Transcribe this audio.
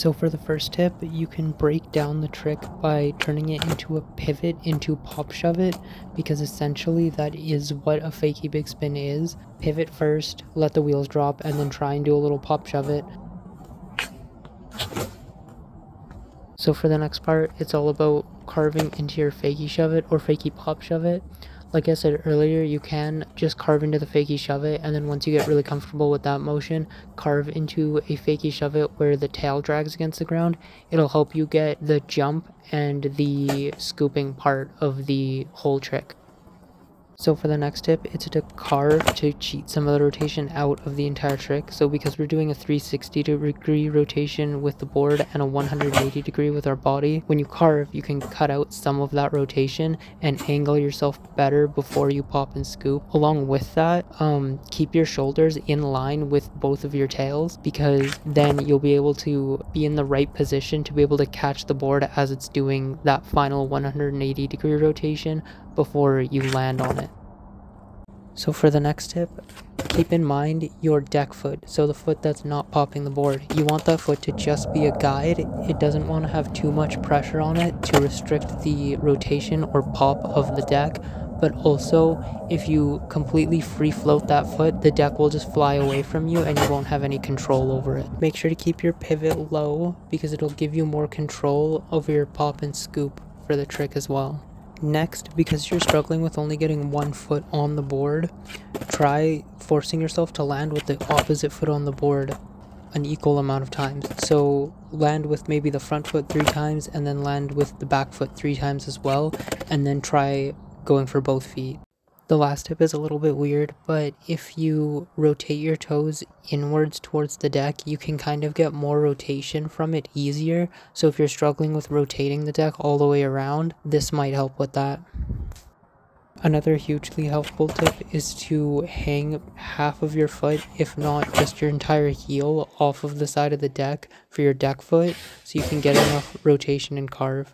So for the first tip, you can break down the trick by turning it into a pivot into pop shove it, because essentially that is what a fakie big spin is. Pivot first, let the wheels drop, and then try and do a little pop shove it. So for the next part, it's all about carving into your fakie shove it or fakie pop shove it. Like I said earlier, you can just carve into the fakie shove it, and then once you get really comfortable with that motion, carve into a fakie shove it where the tail drags against the ground. It'll help you get the jump and the scooping part of the whole trick. So for the next tip, it's to carve to cheat some of the rotation out of the entire trick. So because we're doing a 360-degree rotation with the board and a 180-degree with our body, when you carve, you can cut out some of that rotation and angle yourself better before you pop and scoop. Along with that, keep your shoulders in line with both of your tails, because then you'll be able to be in the right position to be able to catch the board as it's doing that final 180-degree rotation before you land on it. So for the next tip, keep in mind your deck foot, so the foot that's not popping the board. You want that foot to just be a guide. It doesn't want to have too much pressure on it to restrict the rotation or pop of the deck, but also if you completely free float that foot, the deck will just fly away from you and you won't have any control over it. Make sure to keep your pivot low, because it'll give you more control over your pop and scoop for the trick as well. Next, because you're struggling with only getting one foot on the board, try forcing yourself to land with the opposite foot on the board an equal amount of times. So land with maybe the front foot 3 times, and then land with the back foot 3 times as well, and then try going for both feet. The last tip is a little bit weird, but if you rotate your toes inwards towards the deck, you can kind of get more rotation from it easier. So if you're struggling with rotating the deck all the way around, this might help with that. Another hugely helpful tip is to hang half of your foot, if not just your entire heel, off of the side of the deck for your deck foot, so you can get enough rotation and carve.